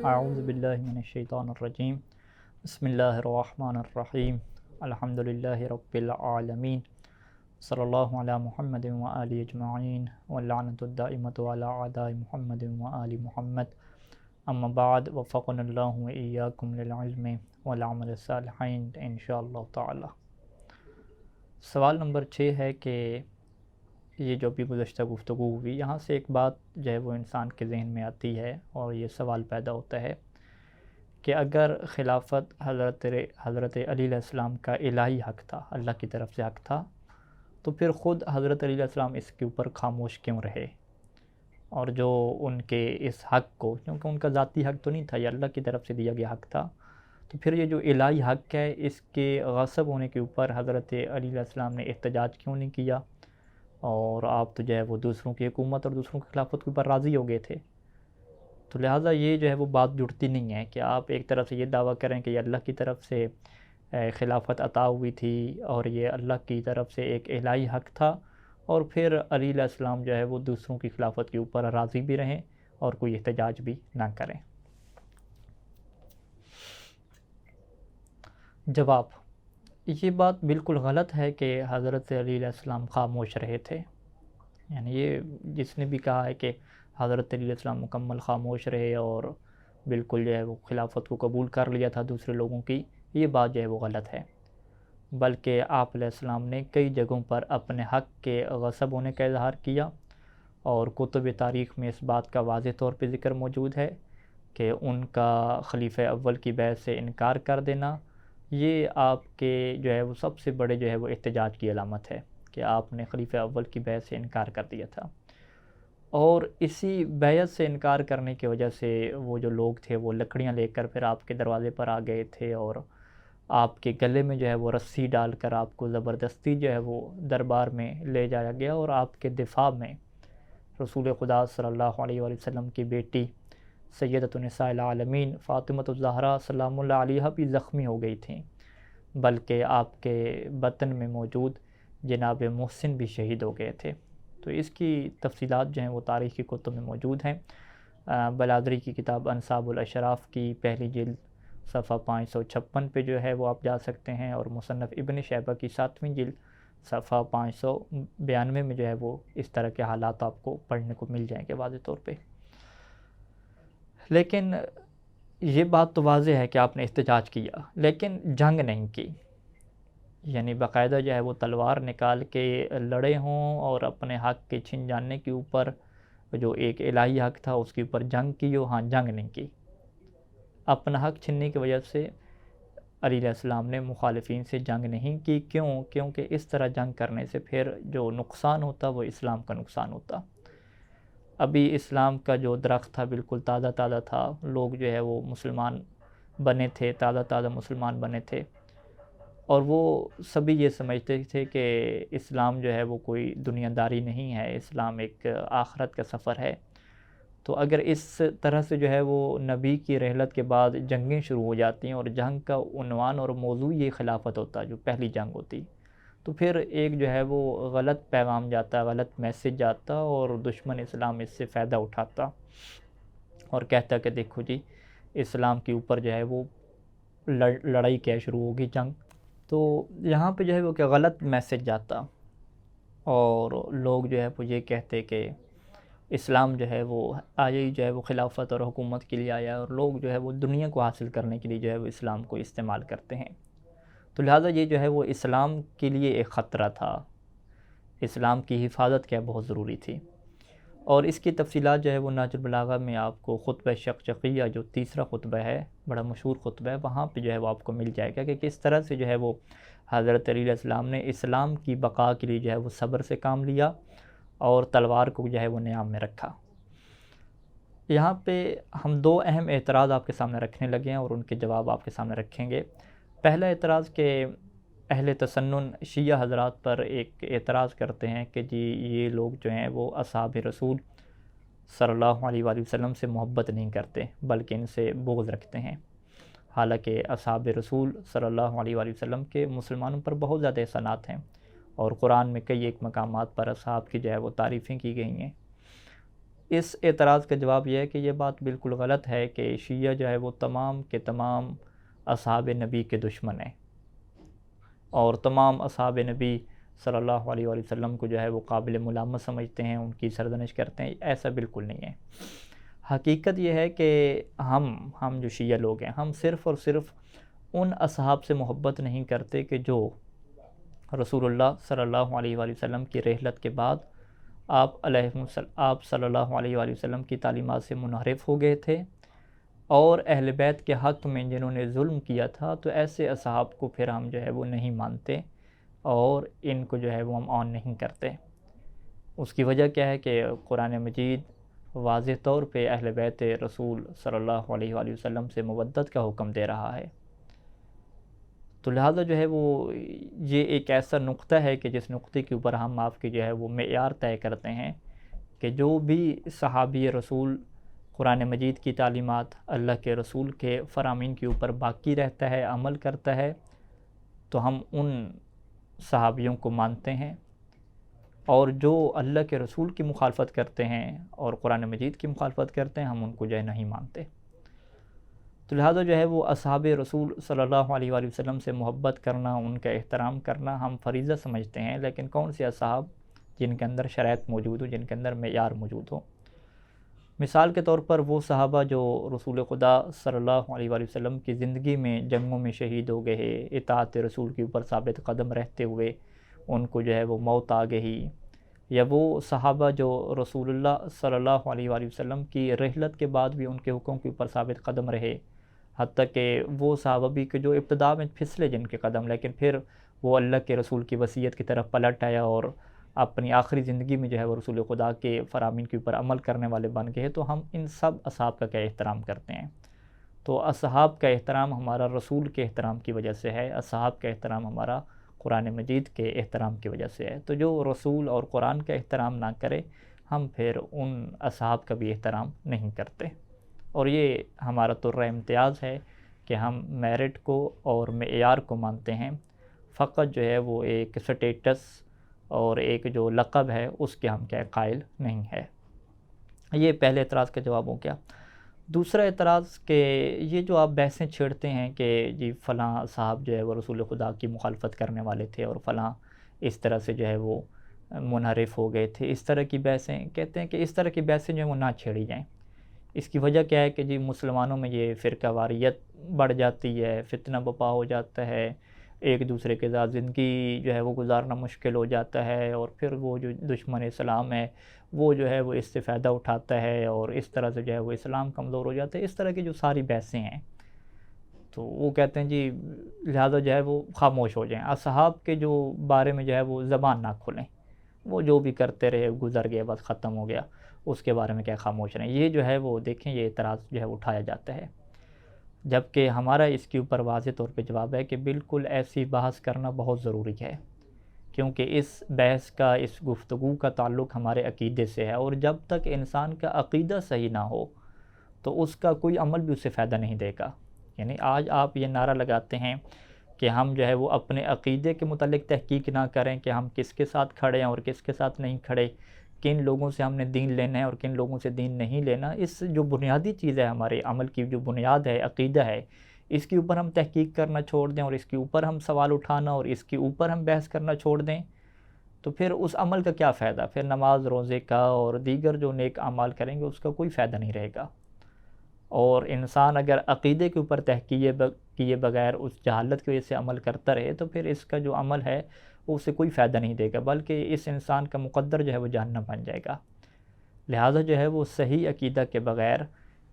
اعوذ باللہ من الشیطان الرجیم بسم اللہ الرحمن الرحیم الحمدللہ رب العالمین صلی اللہ علی محمد وآلہ اجمعین واللعنۃ الدائمۃ علی اعداء محمد وآل محمد اما بعد وفقنا اللہ وإیاکم للعلم والعمل الصالحین انشاءاللہ تعالی۔ سوال نمبر 6 ہے کہ یہ جو بھی گزشتہ گفتگو ہوئی، یہاں سے ایک بات جو ہے وہ انسان کے ذہن میں آتی ہے اور یہ سوال پیدا ہوتا ہے کہ اگر خلافت حضرت علی علیہ السلام کا الہی حق تھا، اللہ کی طرف سے حق تھا، تو پھر خود حضرت علی علیہ السلام اس کے اوپر خاموش کیوں رہے؟ اور جو ان کے اس حق کو، کیونکہ ان کا ذاتی حق تو نہیں تھا، یہ اللہ کی طرف سے دیا گیا حق تھا، تو پھر یہ جو الہی حق ہے اس کے غصب ہونے کے اوپر حضرت علی علیہ السلام نے احتجاج کیوں نہیں کیا؟ اور آپ تو جو ہے وہ دوسروں کی حکومت اور دوسروں کی خلافت کے اوپر راضی ہو گئے تھے، تو لہٰذا یہ جو ہے وہ بات جڑتی نہیں ہے کہ آپ ایک طرف سے یہ دعویٰ کریں کہ یہ اللہ کی طرف سے خلافت عطا ہوئی تھی اور یہ اللہ کی طرف سے ایک الہی حق تھا، اور پھر علی علیہ السلام جو ہے وہ دوسروں کی خلافت کے اوپر راضی بھی رہیں اور کوئی احتجاج بھی نہ کریں۔ جواب: یہ بات بالکل غلط ہے کہ حضرت علی علیہ السلام خاموش رہے تھے۔ یعنی یہ جس نے بھی کہا ہے کہ حضرت علی علیہ السلام مکمل خاموش رہے اور بالکل جو ہے وہ خلافت کو قبول کر لیا تھا دوسرے لوگوں کی، یہ بات جو ہے وہ غلط ہے، بلکہ آپ علیہ السلام نے کئی جگہوں پر اپنے حق کے غصب ہونے کا اظہار کیا، اور کتب تاریخ میں اس بات کا واضح طور پہ ذکر موجود ہے کہ ان کا خلیفہ اول کی بیعت سے انکار کر دینا یہ آپ کے جو ہے وہ سب سے بڑے جو ہے وہ احتجاج کی علامت ہے کہ آپ نے خلیفہ اول کی بیعت سے انکار کر دیا تھا، اور اسی بیعت سے انکار کرنے کی وجہ سے وہ جو لوگ تھے وہ لکڑیاں لے کر پھر آپ کے دروازے پر آ گئے تھے، اور آپ کے گلے میں جو ہے وہ رسی ڈال کر آپ کو زبردستی جو ہے وہ دربار میں لے جایا گیا، اور آپ کے دفاع میں رسول خدا صلی اللہ علیہ وآلہ وسلم کی بیٹی سیدۃ نساء العالمین فاطمۃ الزہرا سلام اللہ علیہا بھی زخمی ہو گئی تھیں، بلکہ آپ کے بطن میں موجود جناب محسن بھی شہید ہو گئے تھے۔ تو اس کی تفصیلات جو ہیں وہ تاریخی کتب میں موجود ہیں۔ بلادری کی کتاب انساب الاشراف کی پہلی جلد صفحہ 556 پہ جو ہے وہ آپ جا سکتے ہیں، اور مصنف ابن شیبہ کی 7ویں جلد صفحہ 592 میں جو ہے وہ اس طرح کے حالات آپ کو پڑھنے کو مل جائیں گے واضح طور پہ۔ لیکن یہ بات تو واضح ہے کہ آپ نے احتجاج کیا لیکن جنگ نہیں کی، یعنی باقاعدہ جو ہے وہ تلوار نکال کے لڑے ہوں اور اپنے حق کے چھن جاننے کے اوپر جو ایک الہی حق تھا اس کے اوپر جنگ کی ہو، ہاں جنگ نہیں کی۔ اپنا حق چھننے کی وجہ سے علی علیہ السلام نے مخالفین سے جنگ نہیں کی، کیونکہ اس طرح جنگ کرنے سے پھر جو نقصان ہوتا وہ اسلام کا نقصان ہوتا۔ ابھی اسلام کا جو درخت تھا بالکل تازہ تازہ تھا، لوگ جو ہے وہ مسلمان بنے تھے، تازہ تازہ مسلمان بنے تھے، اور وہ سبھی یہ سمجھتے تھے کہ اسلام جو ہے وہ کوئی دنیا داری نہیں ہے، اسلام ایک آخرت کا سفر ہے۔ تو اگر اس طرح سے جو ہے وہ نبی کی رحلت کے بعد جنگیں شروع ہو جاتی ہیں اور جنگ کا عنوان اور موضوع یہ خلافت ہوتا جو پہلی جنگ ہوتی، تو پھر ایک جو ہے وہ غلط پیغام جاتا، غلط میسج جاتا، اور دشمن اسلام اس سے فائدہ اٹھاتا اور کہتا کہ دیکھو جی اسلام کے اوپر جو ہے وہ لڑائی کیا شروع ہوگی، جنگ۔ تو یہاں پہ جو ہے وہ کہ غلط میسج جاتا، اور لوگ جو ہے وہ یہ کہتے کہ اسلام جو ہے وہ آیا ہی جو ہے وہ خلافت اور حکومت کے لیے آیا، اور لوگ جو ہے وہ دنیا کو حاصل کرنے کے لیے جو ہے وہ اسلام کو استعمال کرتے ہیں۔ تو لہٰذا یہ جو ہے وہ اسلام کے لیے ایک خطرہ تھا، اسلام کی حفاظت کیا بہت ضروری تھی، اور اس کی تفصیلات جو ہے وہ نہج البلاغہ میں آپ کو خطبہ شقشقیہ جو تیسرا خطبہ ہے، بڑا مشہور خطبہ ہے، وہاں پہ جو ہے وہ آپ کو مل جائے گا کہ کس طرح سے جو ہے وہ حضرت علی علیہ السلام نے اسلام کی بقا کے لیے جو ہے وہ صبر سے کام لیا اور تلوار کو جو ہے وہ نیام میں رکھا۔ یہاں پہ ہم 2 اہم اعتراض آپ کے سامنے رکھنے لگے ہیں اور ان کے جواب آپ کے سامنے رکھیں گے۔ پہلا اعتراض کہ اہل تسنن شیعہ حضرات پر ایک اعتراض کرتے ہیں کہ جی یہ لوگ جو ہیں وہ اصحاب رسول صلی اللہ علیہ وآلہ وسلم سے محبت نہیں کرتے بلکہ ان سے بغض رکھتے ہیں، حالانکہ اصحاب رسول صلی اللہ علیہ وآلہ وسلم کے مسلمانوں پر بہت زیادہ احسانات ہیں، اور قرآن میں کئی ایک مقامات پر اصحاب کی جو ہے وہ تعریفیں کی گئی ہیں۔ اس اعتراض کا جواب یہ ہے کہ یہ بات بالکل غلط ہے کہ شیعہ جو ہے وہ تمام کے تمام اصحاب نبی کے دشمن ہیں اور تمام اصحاب نبی صلی اللہ علیہ وآلہ وسلم کو جو ہے وہ قابل ملامت سمجھتے ہیں، ان کی سرزنش کرتے ہیں۔ ایسا بالکل نہیں ہے۔ حقیقت یہ ہے کہ ہم جو شیعہ لوگ ہیں، ہم صرف اور صرف ان اصحاب سے محبت نہیں کرتے کہ جو رسول اللہ صلی اللہ علیہ وآلہ وسلم کی رحلت کے بعد آپ صلی اللہ علیہ وآلہ وسلم کی تعلیمات سے منحرف ہو گئے تھے، اور اہل بیت کے حق میں جنہوں نے ظلم کیا تھا، تو ایسے اصحاب کو پھر ہم جو ہے وہ نہیں مانتے اور ان کو جو ہے وہ ہم آن نہیں کرتے۔ اس کی وجہ کیا ہے کہ قرآن مجید واضح طور پہ اہل بیت رسول صلی اللہ علیہ وآلہ وسلم سے مودت کا حکم دے رہا ہے۔ تو لہٰذا جو ہے وہ یہ ایک ایسا نقطہ ہے کہ جس نقطے کے اوپر ہم آپ کی جو ہے وہ معیار طے کرتے ہیں کہ جو بھی صحابی رسول قرآن مجید کی تعلیمات، اللہ کے رسول کے فرامین کے اوپر باقی رہتا ہے، عمل کرتا ہے، تو ہم ان صحابیوں کو مانتے ہیں، اور جو اللہ کے رسول کی مخالفت کرتے ہیں اور قرآن مجید کی مخالفت کرتے ہیں، ہم ان کو جو ہے نہیں مانتے۔ تو لہٰذا جو ہے وہ اصحاب رسول صلی اللہ علیہ وآلہ وسلم سے محبت کرنا، ان کا احترام کرنا ہم فریضہ سمجھتے ہیں، لیکن کون سے اصحاب جن کے اندر شرائط موجود ہو، جن کے اندر معیار موجود ہو۔ مثال کے طور پر وہ صحابہ جو رسول خدا صلی اللہ علیہ وآلہ وسلم کی زندگی میں جنگوں میں شہید ہو گئے، اطاعت رسول کے اوپر ثابت قدم رہتے ہوئے ان کو جو ہے وہ موت آ گئی، یا وہ صحابہ جو رسول اللہ صلی اللہ علیہ وآلہ وسلم کی رحلت کے بعد بھی ان کے حکم کے اوپر ثابت قدم رہے، حتیٰ کہ وہ صحابہ بھی کہ جو ابتدا میں پھسلے جن کے قدم، لیکن پھر وہ اللہ کے رسول کی وصیت کی طرف پلٹ آیا اور اپنی آخری زندگی میں جو ہے وہ رسول خدا کے فرامین کے اوپر عمل کرنے والے بن گئے۔ تو ہم ان سب اصحاب کا کیا احترام کرتے ہیں؟ تو اصحاب کا احترام ہمارا رسول کے احترام کی وجہ سے ہے، اصحاب کا احترام ہمارا قرآن مجید کے احترام کی وجہ سے ہے۔ تو جو رسول اور قرآن کا احترام نہ کرے، ہم پھر ان اصحاب کا بھی احترام نہیں کرتے، اور یہ ہمارا طرۂ امتیاز ہے کہ ہم میرٹ کو اور معیار کو مانتے ہیں، فقط جو ہے وہ ایک سٹیٹس اور ایک جو لقب ہے اس کے ہم کیا قائل نہیں ہے۔ یہ پہلے اعتراض کا جواب ہو گیا۔ دوسرا اعتراض کہ یہ جو آپ بحثیں چھیڑتے ہیں کہ جی فلاں صاحب جو ہے وہ رسول خدا کی مخالفت کرنے والے تھے اور فلاں اس طرح سے جو ہے وہ منحرف ہو گئے تھے، اس طرح کی بحثیں، کہتے ہیں کہ اس طرح کی بحثیں جو ہیں وہ نہ چھیڑی جائیں۔ اس کی وجہ کیا ہے کہ جی مسلمانوں میں یہ فرقہ واریت بڑھ جاتی ہے، فتنہ بپا ہو جاتا ہے، ایک دوسرے کے ساتھ زندگی جو ہے وہ گزارنا مشکل ہو جاتا ہے، اور پھر وہ جو دشمن اسلام ہے وہ جو ہے وہ اس سے فائدہ اٹھاتا ہے، اور اس طرح سے جو ہے وہ اسلام کمزور ہو جاتا ہے۔ اس طرح کی جو ساری بحثیں ہیں تو وہ کہتے ہیں جی لہذا جو ہے وہ خاموش ہو جائیں، اصحاب کے جو بارے میں جو ہے وہ زبان نہ کھولیں، وہ جو بھی کرتے رہے گزر گئے، بس ختم ہو گیا، اس کے بارے میں کیا خاموش رہیں۔ یہ جو ہے وہ دیکھیں یہ اعتراض جو ہے اٹھایا جاتا ہے، جبکہ ہمارا اس کے اوپر واضح طور پہ جواب ہے کہ بالکل ایسی بحث کرنا بہت ضروری ہے، کیونکہ اس بحث کا، اس گفتگو کا تعلق ہمارے عقیدے سے ہے، اور جب تک انسان کا عقیدہ صحیح نہ ہو تو اس کا کوئی عمل بھی اسے فائدہ نہیں دے گا۔ یعنی آج آپ یہ نعرہ لگاتے ہیں کہ ہم جو ہے وہ اپنے عقیدے کے متعلق تحقیق نہ کریں کہ ہم کس کے ساتھ کھڑے ہیں اور کس کے ساتھ نہیں کھڑے، کن لوگوں سے ہم نے دین لینا ہے اور کن لوگوں سے دین نہیں لینا، اس جو بنیادی چیز ہے ہمارے عمل کی، جو بنیاد ہے، عقیدہ ہے، اس کے اوپر ہم تحقیق کرنا چھوڑ دیں اور اس کے اوپر ہم سوال اٹھانا اور اس کے اوپر ہم بحث کرنا چھوڑ دیں، تو پھر اس عمل کا کیا فائدہ؟ پھر نماز روزے کا اور دیگر جو نیک اعمال کریں گے اس کا کوئی فائدہ نہیں رہے گا۔ اور انسان اگر عقیدے کے اوپر تحقیق کیے بغیر اس جہالت کی وجہ سے عمل کرتا رہے تو پھر اس کا جو عمل ہے وہ اسے کوئی فائدہ نہیں دے گا، بلکہ اس انسان کا مقدر جو ہے وہ جہنم بن جائے گا۔ لہٰذا جو ہے وہ صحیح عقیدہ کے بغیر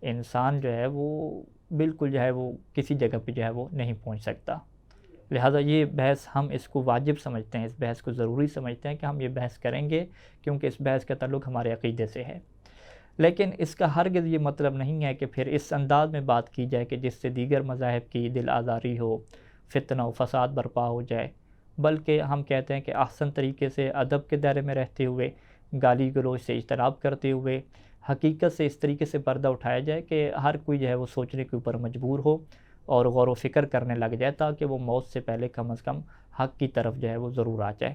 انسان جو ہے وہ بالکل جو ہے وہ کسی جگہ پہ جو ہے وہ نہیں پہنچ سکتا۔ لہٰذا یہ بحث ہم اس کو واجب سمجھتے ہیں، اس بحث کو ضروری سمجھتے ہیں کہ ہم یہ بحث کریں گے، کیونکہ اس بحث کا تعلق ہمارے عقیدے سے ہے۔ لیکن اس کا ہرگز یہ مطلب نہیں ہے کہ پھر اس انداز میں بات کی جائے کہ جس سے دیگر مذاہب کی دل آزاری ہو، فتنہ و فساد برپا ہو جائے، بلکہ ہم کہتے ہیں کہ احسن طریقے سے ادب کے دائرے میں رہتے ہوئے، گالی گلوچ سے اجتناب کرتے ہوئے، حقیقت سے اس طریقے سے پردہ اٹھایا جائے کہ ہر کوئی جو ہے وہ سوچنے کے اوپر مجبور ہو اور غور و فکر کرنے لگ جائے، تاکہ وہ موت سے پہلے کم از کم حق کی طرف جو ہے وہ ضرور آ جائے۔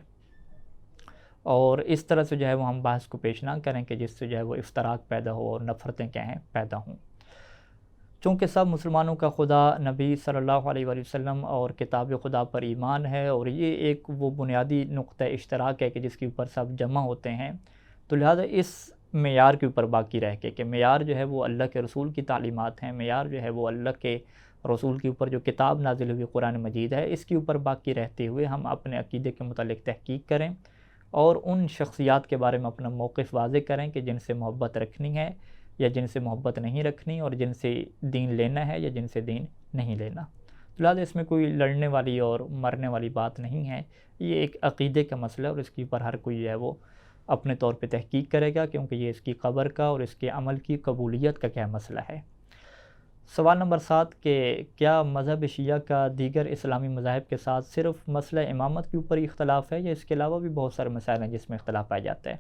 اور اس طرح سے جو ہے وہ ہم بحث کو پیش نہ کریں کہ جس سے جو ہے وہ افتراق پیدا ہو اور نفرتیں کیا ہیں پیدا ہوں۔ چونکہ سب مسلمانوں کا خدا نبی صلی اللہ علیہ وآلہ وسلم اور کتاب خدا پر ایمان ہے، اور یہ ایک وہ بنیادی نقطہ اشتراک ہے کہ جس کے اوپر سب جمع ہوتے ہیں، تو لہٰذا اس معیار کے اوپر باقی رہ کے کہ معیار جو ہے وہ اللہ کے رسول کی تعلیمات ہیں، معیار جو ہے وہ اللہ کے رسول کے اوپر جو کتاب نازل ہوئی قرآن مجید ہے، اس کے اوپر باقی رہتے ہوئے ہم اپنے عقیدے کے متعلق تحقیق کریں اور ان شخصیات کے بارے میں اپنا موقف واضح کریں کہ جن سے محبت رکھنی ہے یا جن سے محبت نہیں رکھنی، اور جن سے دین لینا ہے یا جن سے دین نہیں لینا۔ لہٰذا اس میں کوئی لڑنے والی اور مرنے والی بات نہیں ہے، یہ ایک عقیدے کا مسئلہ ہے، اور اس کے اوپر ہر کوئی جو ہے وہ اپنے طور پہ تحقیق کرے گا، کیونکہ یہ اس کی قبر کا اور اس کے عمل کی قبولیت کا کیا مسئلہ ہے۔ سوال نمبر 7 کہ کیا مذہب شیعہ کا دیگر اسلامی مذاہب کے ساتھ صرف مسئلہ امامت کے اوپر ہی اختلاف ہے یا اس کے علاوہ بھی بہت سارے مسائل ہیں جس میں اختلاف پایا جاتا ہے؟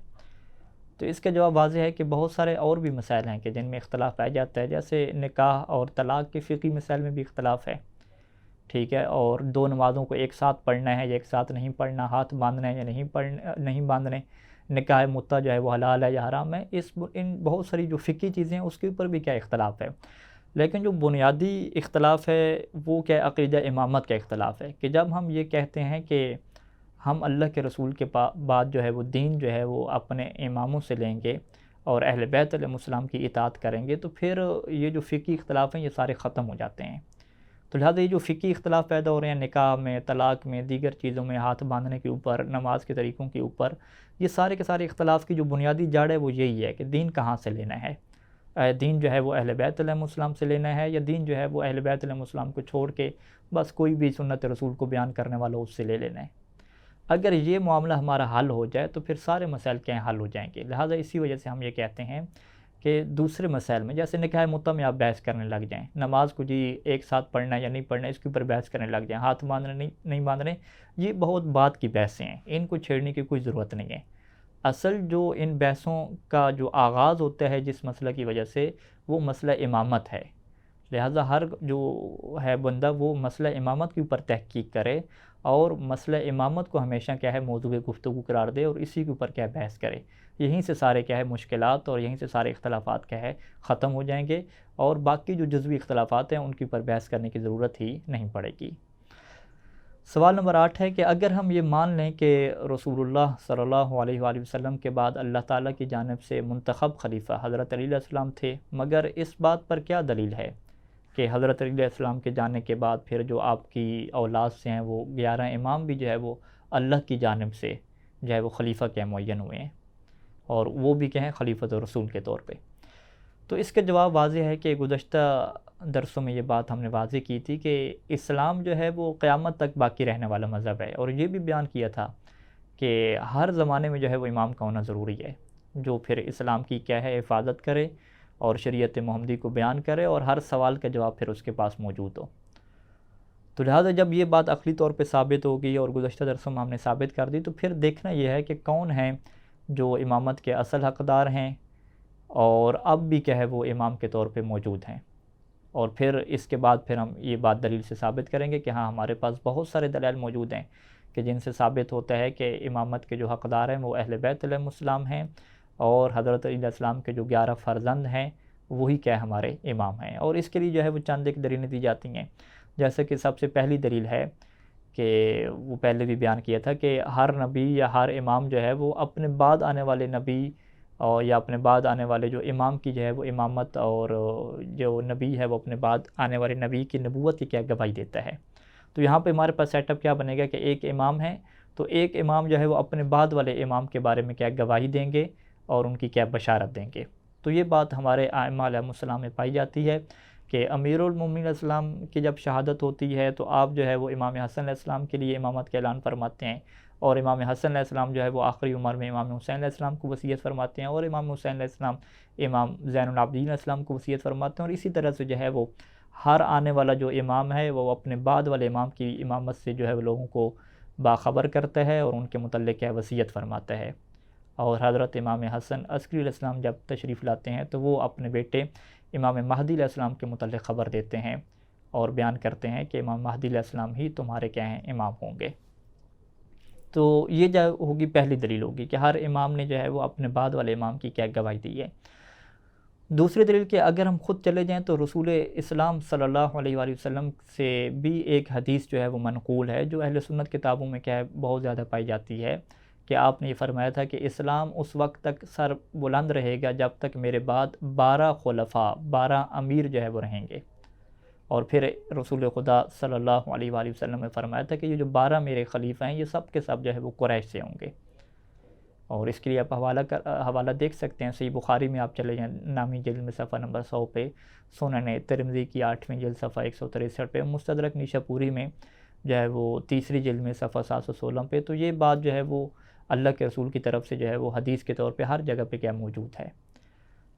تو اس کا جواب واضح ہے کہ بہت سارے اور بھی مسائل ہیں کہ جن میں اختلاف پایا جاتا ہے، جیسے نکاح اور طلاق کے فقہی مسائل میں بھی اختلاف ہے، ٹھیک ہے، اور 2 نمازوں کو ایک ساتھ پڑھنا ہے یا ایک ساتھ نہیں پڑھنا، ہاتھ باندھنا ہے یا نہیں باندھنے، نکاح متع جو ہے وہ حلال ہے یا حرام ہے، ان بہت ساری جو فقہی چیزیں ہیں اس کے اوپر بھی کیا اختلاف ہے۔ لیکن جو بنیادی اختلاف ہے وہ کیا عقیدہ امامت کا اختلاف ہے، کہ جب ہم یہ کہتے ہیں کہ ہم اللہ کے رسول کے بعد جو ہے وہ دین جو ہے وہ اپنے اماموں سے لیں گے اور اہل بیت علیہ السلام کی اطاعت کریں گے، تو پھر یہ جو فقہی اختلاف ہیں یہ سارے ختم ہو جاتے ہیں۔ تو لہٰذا یہ جو فقہی اختلاف پیدا ہو رہے ہیں نکاح میں، طلاق میں، دیگر چیزوں میں، ہاتھ باندھنے کے اوپر، نماز کے طریقوں کے اوپر، یہ سارے کے سارے اختلاف کی جو بنیادی جڑ ہے وہ یہی ہے کہ دین کہاں سے لینا ہے۔ دین جو ہے وہ اہل بیت علیہ السلام سے لینا ہے، یا دین جو ہے وہ اہل بیت علیہ السلام کو چھوڑ کے بس کوئی بھی سنت رسول کو بیان کرنے والا اس سے لے لینا ہے۔ اگر یہ معاملہ ہمارا حل ہو جائے تو پھر سارے مسائل کیا حل ہو جائیں گے۔ لہٰذا اسی وجہ سے ہم یہ کہتے ہیں کہ دوسرے مسائل میں جیسے نکاح متع میں آپ بحث کرنے لگ جائیں، نماز کو جی ایک ساتھ پڑھنا ہے یا نہیں پڑھنا ہے اس کے اوپر بحث کرنے لگ جائیں، ہاتھ باندھنے نہیں باندھنے، یہ بہت بات کی بحثیں ہیں، ان کو چھیڑنے کی کوئی ضرورت نہیں ہے۔ اصل جو ان بحثوں کا جو آغاز ہوتا ہے جس مسئلہ کی وجہ سے، وہ مسئلہ امامت ہے۔ لہٰذا ہر جو ہے بندہ وہ مسئلہ امامت کے اوپر تحقیق کرے اور مسئلہ امامت کو ہمیشہ کیا ہے موضوع گفتگو قرار دے اور اسی کے اوپر کیا ہے بحث کرے۔ یہیں سے سارے کیا ہے مشکلات اور یہیں سے سارے اختلافات کیا ہے ختم ہو جائیں گے، اور باقی جو جزوی اختلافات ہیں ان کے اوپر بحث کرنے کی ضرورت ہی نہیں پڑے گی۔ سوال نمبر 8 ہے کہ اگر ہم یہ مان لیں کہ رسول اللہ صلی اللہ علیہ وآلہ وسلم کے بعد اللہ تعالیٰ کی جانب سے منتخب خلیفہ حضرت علی علیہ السلام تھے، مگر اس بات پر کیا دلیل ہے کہ حضرت علی علیہ السلام کے جانے کے بعد پھر جو آپ کی اولاد سے ہیں وہ 11 امام بھی جو ہے وہ اللہ کی جانب سے جو ہے وہ خلیفہ کے معین ہوئے ہیں، اور وہ بھی کیا ہیں خلیفۃ رسول کے طور پہ؟ تو اس کا جواب واضح ہے کہ گزشتہ درسوں میں یہ بات ہم نے واضح کی تھی کہ اسلام جو ہے وہ قیامت تک باقی رہنے والا مذہب ہے، اور یہ بھی بیان کیا تھا کہ ہر زمانے میں جو ہے وہ امام کا ہونا ضروری ہے، جو پھر اسلام کی کیا ہے حفاظت کرے اور شریعت محمدی کو بیان کرے اور ہر سوال کا جواب پھر اس کے پاس موجود ہو۔ تو لہٰذا جب یہ بات عقلی طور پہ ثابت ہوگی اور گزشتہ درسوں میں ہم نے ثابت کر دی، تو پھر دیکھنا یہ ہے کہ کون ہیں جو امامت کے اصل حقدار ہیں اور اب بھی کیا ہے وہ امام کے طور پہ موجود ہیں، اور پھر اس کے بعد پھر ہم یہ بات دلیل سے ثابت کریں گے کہ ہاں ہمارے پاس بہت سارے دلائل موجود ہیں کہ جن سے ثابت ہوتا ہے کہ امامت کے جو حقدار ہیں وہ اہل بیت علیہ السلام ہیں، اور حضرت علی علیہ السلام کے جو 11 فرزند ہیں وہی کیا ہمارے امام ہیں۔ اور اس کے لیے جو ہے وہ چند ایک دلیلیں دی جاتی ہیں، جیسے کہ سب سے پہلی دلیل ہے کہ وہ پہلے بھی بیان کیا تھا کہ ہر نبی یا ہر امام جو ہے وہ اپنے بعد آنے والے نبی اور یا اپنے بعد آنے والے جو امام کی جو ہے وہ امامت، اور جو نبی ہے وہ اپنے بعد آنے والے نبی کی نبوت کی کیا گواہی دیتا ہے۔ تو یہاں پہ ہمارے پاس سیٹ اپ کیا بنے گا کہ ایک امام ہے تو ایک امام جو ہے وہ اپنے بعد والے امام کے بارے میں کیا گواہی دیں گے اور ان کی کیا بشارت دیں گے۔ تو یہ بات ہمارے ائمہ علیہ السلام میں پائی جاتی ہے کہ امیر المومنین علیہ السلام کی جب شہادت ہوتی ہے تو آپ جو ہے وہ امام حسن علیہ السلام کے لیے امامت کا اعلان فرماتے ہیں، اور امام حسن علیہ السلام جو ہے وہ آخری عمر میں امام حسین علیہ السلام کو وصیت فرماتے ہیں، اور امام حسین علیہ السلام امام زین العابدین علیہ السلام کو وصیت فرماتے ہیں، اور اسی طرح سے جو ہے وہ ہر آنے والا جو امام ہے وہ اپنے بعد والے امام کی امامت سے جو ہے وہ لوگوں کو باخبر کرتا ہے اور ان کے متعلق ہے وصیت فرماتا ہے۔ اور حضرت امام حسن عسکری علیہ السلام جب تشریف لاتے ہیں تو وہ اپنے بیٹے امام مہدی علیہ السلام کے متعلق خبر دیتے ہیں اور بیان کرتے ہیں کہ امام مہدی علیہ السلام ہی تمہارے کیا ہیں امام ہوں گے۔ تو یہ جو ہوگی پہلی دلیل ہوگی کہ ہر امام نے جو ہے وہ اپنے بعد والے امام کی کیا گواہی دی ہے۔ دوسری دلیل کہ اگر ہم خود چلے جائیں تو رسول اسلام صلی اللہ علیہ وآلہ وسلم سے بھی ایک حدیث جو ہے وہ منقول ہے، جو اہل سنت کتابوں میں کیا ہے بہت زیادہ پائی جاتی ہے، کہ آپ نے یہ فرمایا تھا کہ اسلام اس وقت تک سر بلند رہے گا جب تک میرے بعد 12 خلفاء 12 امیر جو ہے وہ رہیں گے۔ اور پھر رسول خدا صلی اللہ علیہ وآلہ وسلم نے فرمایا تھا کہ یہ جو 12 میرے خلیفہ ہیں یہ سب کے سب جو ہے وہ قریش سے ہوں گے۔ اور اس کے لیے آپ حوالہ دیکھ سکتے ہیں، صحیح بخاری میں آپ چلے جائیں نامی جلد میں صفحہ نمبر 100 پہ، سنن ترمذی کی 8ویں جلد صفحہ 163 پہ، مستدرک نیشاپوری میں جو ہے وہ 3ری جلد میں صفحہ 716 پہ، تو یہ بات جو ہے وہ اللہ کے رسول کی طرف سے جو ہے وہ حدیث کے طور پہ ہر جگہ پہ کیا موجود ہے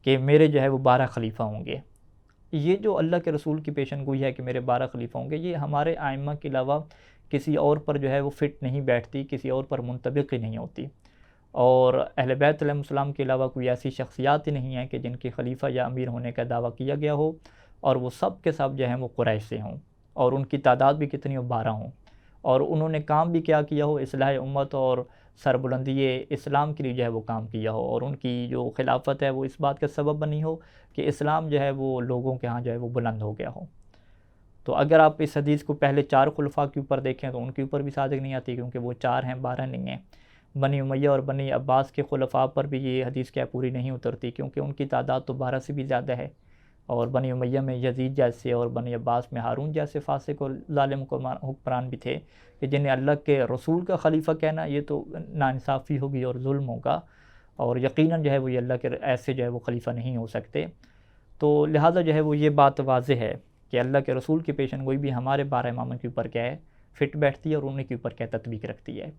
کہ میرے جو ہے وہ 12 خلیفہ ہوں گے۔ یہ جو اللہ کے رسول کی پیشن گوئی ہے کہ میرے 12 خلیفہ ہوں گے، یہ ہمارے ائمہ کے علاوہ کسی اور پر جو ہے وہ فٹ نہیں بیٹھتی، کسی اور پر منطبق ہی نہیں ہوتی، اور اہل بیت علیہ السلام کے علاوہ کوئی ایسی شخصیات ہی نہیں ہیں کہ جن کے خلیفہ یا امیر ہونے کا دعویٰ کیا گیا ہو اور وہ سب کے سب جو ہیں وہ قریش سے ہوں، اور ان کی تعداد بھی کتنی ہو 12 ہوں، اور انہوں نے کام بھی کیا کیا ہو، اصلاح امت اور سربلندی اسلام کے لیے جو ہے وہ کام کیا ہو، اور ان کی جو خلافت ہے وہ اس بات کا سبب بنی ہو کہ اسلام جو ہے وہ لوگوں کے ہاں جو ہے وہ بلند ہو گیا ہو۔ تو اگر آپ اس حدیث کو پہلے 4 خلفاء کے اوپر دیکھیں تو ان کے اوپر بھی صادق نہیں آتی، کیونکہ وہ 4 ہیں 12 نہیں ہیں۔ بنی امیہ اور بنی عباس کے خلفاء پر بھی یہ حدیث کیا پوری نہیں اترتی، کیونکہ ان کی تعداد تو 12 سے بھی زیادہ ہے، اور بنی امیہ میں یزید جیسے اور بنی عباس میں ہارون جیسے فاسق اور ظالم حکمران بھی تھے، کہ جنہیں اللہ کے رسول کا خلیفہ کہنا یہ تو ناانصافی ہوگی اور ظلم ہوگا، اور یقیناً جو ہے وہ یہ اللہ کے ایسے جو ہے وہ خلیفہ نہیں ہو سکتے۔ تو لہٰذا جو ہے وہ یہ بات واضح ہے کہ اللہ کے رسول کی پیشن گوئی بھی ہمارے 12 اماموں کے اوپر کیا ہے فٹ بیٹھتی ہے، اور انہیں کے اوپر کیا تطبیق رکھتی ہے۔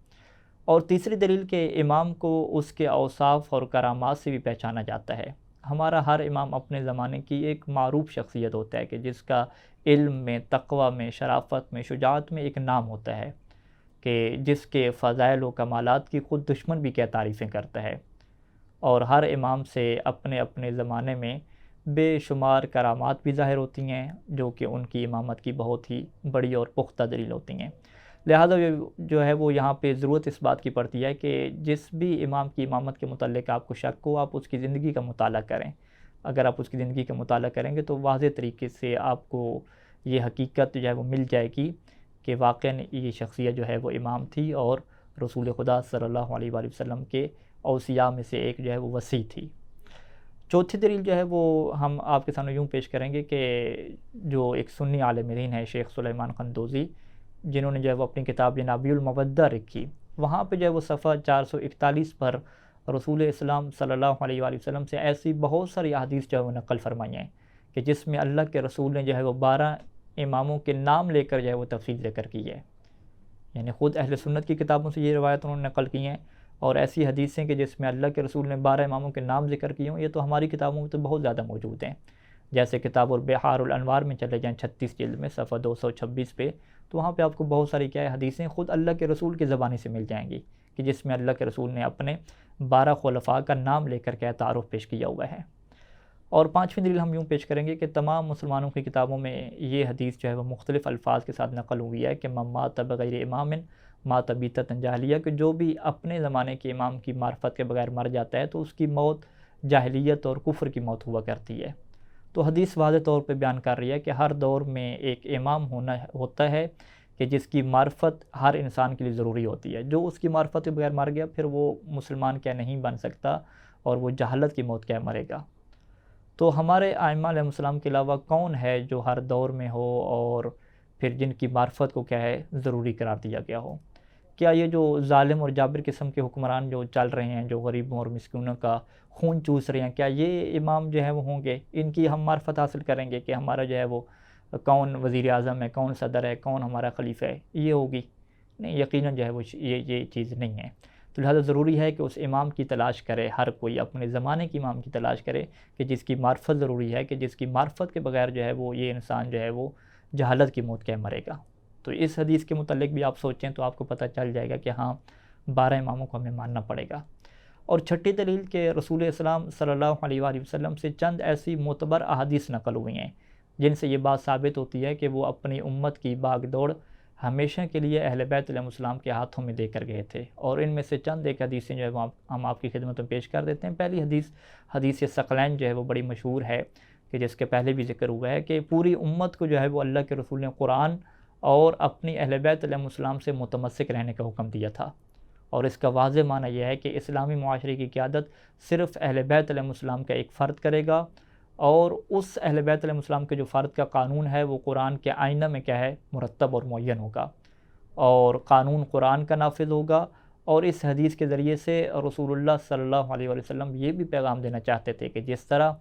اور تیسری دلیل کہ امام کو اس کے اوصاف اور کرامات سے بھی پہچانا جاتا ہے۔ ہمارا ہر امام اپنے زمانے کی ایک معروف شخصیت ہوتا ہے کہ جس کا علم میں، تقوی میں، شرافت میں، شجاعت میں ایک نام ہوتا ہے، کہ جس کے فضائل و کمالات کی خود دشمن بھی کیا تعریفیں کرتا ہے، اور ہر امام سے اپنے اپنے زمانے میں بے شمار کرامات بھی ظاہر ہوتی ہیں، جو کہ ان کی امامت کی بہت ہی بڑی اور پختہ دلیل ہوتی ہیں۔ لہٰذا جو ہے وہ یہاں پہ ضرورت اس بات کی پڑتی ہے کہ جس بھی امام کی امامت کے متعلق آپ کو شک ہو، آپ اس کی زندگی کا مطالعہ کریں۔ اگر آپ اس کی زندگی کا مطالعہ کریں گے تو واضح طریقے سے آپ کو یہ حقیقت جو ہے وہ مل جائے گی کہ واقعاً یہ شخصیت جو ہے وہ امام تھی، اور رسول خدا صلی اللہ علیہ وآلہ وسلم کے اوصیاء میں سے ایک جو ہے وہ وصی تھی۔ چوتھی دلیل جو ہے وہ ہم آپ کے سامنے یوں پیش کریں گے کہ جو ایک سنی عالم دین ہے شیخ سلیمان قندوزی، جنہوں نے جو ہے وہ اپنی کتاب نابی المودہ لکھی، وہاں پہ جو ہے وہ صفحہ 441 پر رسول اسلام صلی اللہ علیہ وآلہ وسلم سے ایسی بہت ساری احادیث جو ہے وہ نقل فرمائی ہیں کہ جس میں اللہ کے رسول نے جو ہے وہ 12 اماموں کے نام لے کر جو ہے وہ تفصیل ذکر کی ہے، یعنی خود اہل سنت کی کتابوں سے یہ روایت انہوں نے نقل کی ہیں، اور ایسی حدیثیں کہ جس میں اللہ کے رسول نے 12 اماموں کے نام ذکر کیے ہوں، یہ تو ہماری کتابوں میں تو بہت زیادہ موجود ہیں۔ جیسے کتاب البحار الانوار میں چلے جائیں 36 جلد میں صفحہ 226 پہ، تو وہاں پہ آپ کو بہت ساری کیا ہے حدیثیں خود اللہ کے رسول کی زبانی سے مل جائیں گی، کہ جس میں اللہ کے رسول نے اپنے 12 خلفاء کا نام لے کر کیا تعارف پیش کیا ہوا ہے۔ اور 5ویں دلیل ہم یوں پیش کریں گے کہ تمام مسلمانوں کی کتابوں میں یہ حدیث جو ہے وہ مختلف الفاظ کے ساتھ نقل ہوئی ہے کہ من مات بغیر امام مات بیتۃ جاہلیہ، کہ جو بھی اپنے زمانے کے امام کی معرفت کے بغیر مر جاتا ہے تو اس کی موت جاہلیت اور کفر کی موت ہوا کرتی ہے۔ تو حدیث واضح طور پہ بیان کر رہی ہے کہ ہر دور میں ایک امام ہوتا ہے کہ جس کی معرفت ہر انسان کے لیے ضروری ہوتی ہے، جو اس کی معرفت کے بغیر مر گیا پھر وہ مسلمان کیا نہیں بن سکتا، اور وہ جہالت کی موت کیا مرے گا۔ تو ہمارے ائمہ علیہ السلام کے علاوہ کون ہے جو ہر دور میں ہو اور پھر جن کی معرفت کو کیا ہے ضروری قرار دیا گیا ہو؟ کیا یہ جو ظالم اور جابر قسم کے حکمران جو چل رہے ہیں، جو غریبوں اور مسکینوں کا خون چوس رہے ہیں، کیا یہ امام جو ہے وہ ہوں گے؟ ان کی ہم معرفت حاصل کریں گے کہ ہمارا جو ہے وہ کون وزیر اعظم ہے، کون صدر ہے، کون ہمارا خلیفہ ہے، یہ ہوگی؟ نہیں، یقیناً جو ہے وہ یہ چیز نہیں ہے۔ تو لہٰذا ضروری ہے کہ اس امام کی تلاش کرے، ہر کوئی اپنے زمانے کے امام کی تلاش کرے کہ جس کی معرفت ضروری ہے، کہ جس کی معرفت کے بغیر جو ہے وہ یہ انسان جو ہے وہ جہالت کی موت کیا مرے گا۔ تو اس حدیث کے متعلق بھی آپ سوچیں تو آپ کو پتہ چل جائے گا کہ ہاں 12 اماموں کو ہمیں ماننا پڑے گا۔ اور چھٹی دلیل کہ رسول اسلام صلی اللہ علیہ وآلہ وسلم سے چند ایسی معتبر احادیث نقل ہوئی ہیں جن سے یہ بات ثابت ہوتی ہے کہ وہ اپنی امت کی باغ دوڑ ہمیشہ کے لیے اہل بیت علیہ السلام کے ہاتھوں میں دے کر گئے تھے، اور ان میں سے چند ایک حدیثیں جو ہے وہ ہم آپ کی خدمت میں پیش کر دیتے ہیں۔ پہلی حدیث ثقلین جو ہے وہ بڑی مشہور ہے، کہ جس کے پہلے بھی ذکر ہوا ہے کہ پوری امت کو جو ہے وہ اللہ کے رسول نے قرآن اور اپنی اہل بیت علیہ السلام سے متمسک رہنے کا حکم دیا تھا، اور اس کا واضح معنی یہ ہے کہ اسلامی معاشرے کی قیادت صرف اہل بیت علیہ السلام کا ایک فرد کرے گا، اور اس اہل بیت علیہ السلام کے جو فرد کا قانون ہے وہ قرآن کے آئینہ میں کیا ہے، مرتب اور معین ہوگا، اور قانون قرآن کا نافذ ہوگا۔ اور اس حدیث کے ذریعے سے رسول اللہ صلی اللہ علیہ وسلم یہ بھی پیغام دینا چاہتے تھے کہ جس طرح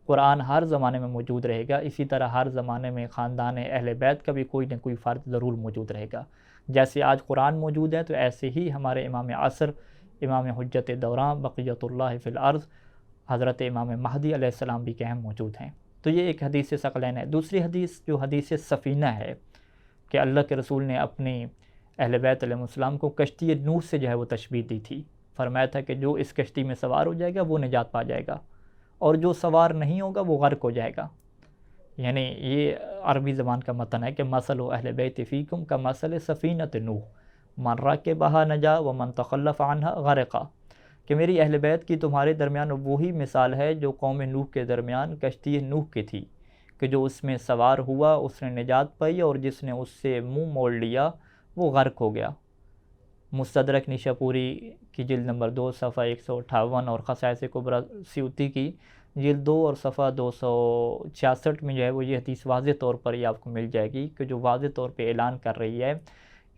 قرآن ہر زمانے میں موجود رہے گا، اسی طرح ہر زمانے میں خاندان اہل بیت کا بھی کوئی نہ کوئی فرد ضرور موجود رہے گا۔ جیسے آج قرآن موجود ہے، تو ایسے ہی ہمارے امام عصر، امام حجت دوراں، بقیت اللہ فی الارض، حضرت امام مہدی علیہ السلام بھی کہ موجود ہیں۔ تو یہ ایک حدیث ثقلین ہے۔ دوسری حدیث جو حدیث سفینہ ہے، کہ اللہ کے رسول نے اپنی اہل بیت علیہ السلام کو کشتی نوح سے جو ہے وہ تشبیہ دی تھی، فرمایا تھا کہ جو اس کشتی میں سوار ہو جائے گا وہ نجات پا جائے گا، اور جو سوار نہیں ہوگا وہ غرق ہو جائے گا۔ یعنی یہ عربی زبان کا متن ہے کہ مثل اہل بیت فیکم کا مثل سفینۃ نوح من رکبھا نجا ومن تخلف عنہا غرقا، کہ میری اہل بیت کی تمہارے درمیان وہی مثال ہے جو قوم نوح کے درمیان کشتی نوح کی تھی، کہ جو اس میں سوار ہوا اس نے نجات پائی، اور جس نے اس سے منہ موڑ لیا وہ غرق ہو گیا۔ مستدرک نیشاپوری کی جلد نمبر 2 صفحہ 158 اور خصائص کبریٰ سیوطی کی جلد 2 اور صفحہ 266 میں جو ہے وہ یہ حدیث واضح طور پر یہ آپ کو مل جائے گی، کہ جو واضح طور پہ اعلان کر رہی ہے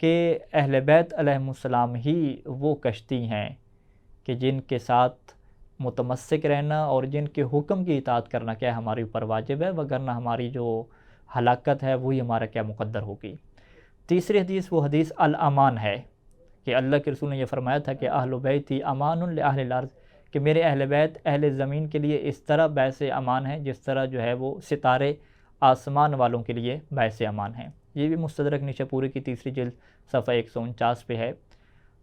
کہ اہل بیت علیہ السلام ہی وہ کشتی ہیں کہ جن کے ساتھ متمسک رہنا اور جن کے حکم کی اطاعت کرنا کیا ہمارے اوپر واجب ہے، وگرنہ ہماری جو ہلاکت ہے وہی ہمارا کیا مقدر ہوگی۔ تیسری حدیث وہ حدیث الامان ہے، کہ اللہ کے رسول نے یہ فرمایا تھا کہ اہل بیتی امان لأہل الارض، کہ میرے اہل بیت اہل زمین کے لیے اس طرح باعث امان ہے جس طرح جو ہے وہ ستارے آسمان والوں کے لیے باعث امان ہیں۔ یہ بھی مستدرک نیشاپوری کی تیسری جلد صفحہ 149 پہ ہے۔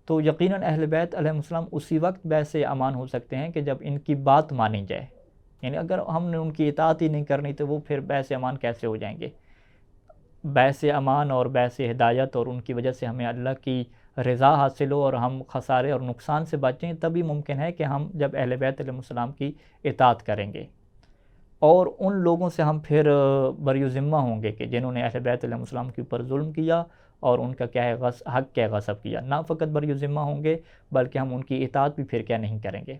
تو یقیناً اہل بیت علیہ السلام اسی وقت باعث امان ہو سکتے ہیں کہ جب ان کی بات مانی جائے، یعنی اگر ہم نے ان کی اطاعت ہی نہیں کرنی تو وہ پھر باعث امان کیسے ہو جائیں گے؟ باعث امان اور باعث ہدایت اور ان کی وجہ سے ہمیں اللہ کی رضا حاصل ہو اور ہم خسارے اور نقصان سے بچیں، تبھی ممکن ہے کہ ہم جب اہل بیت علیہ السلام کی اطاعت کریں گے، اور ان لوگوں سے ہم پھر بری ذمہ ہوں گے کہ جنہوں نے اہل بیت علیہ السلام کے اوپر ظلم کیا اور ان کا کیا ہے حق کیا غصب کیا، نہ فقط بری ذمہ ہوں گے بلکہ ہم ان کی اطاعت بھی پھر کیا نہیں کریں گے۔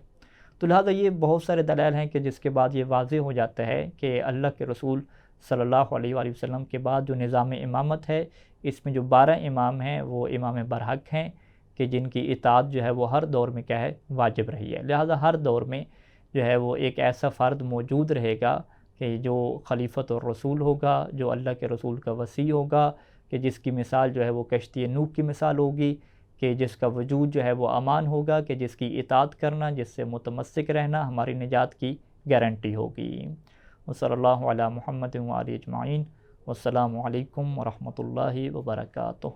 تو لہٰذا یہ بہت سارے دلائل ہیں کہ جس کے بعد یہ واضح ہو جاتا ہے کہ اللہ کے رسول صلی اللہ علیہ وآلہ وسلم کے بعد جو نظام امامت ہے، اس میں جو 12 امام ہیں وہ امام برحق ہیں، کہ جن کی اطاعت جو ہے وہ ہر دور میں کیا ہے واجب رہی ہے۔ لہٰذا ہر دور میں جو ہے وہ ایک ایسا فرد موجود رہے گا کہ جو خلیفۃ الرسول ہوگا، جو اللہ کے رسول کا وصی ہوگا، کہ جس کی مثال جو ہے وہ کشتی نوح کی مثال ہوگی، کہ جس کا وجود جو ہے وہ امان ہوگا، کہ جس کی اطاعت کرنا، جس سے متمسک رہنا ہماری نجات کی گارنٹی ہوگی۔ وصلی اللہ علی محمد وآلہ اجمعین، والسلام علیکم ورحمۃ اللہ وبرکاتہ۔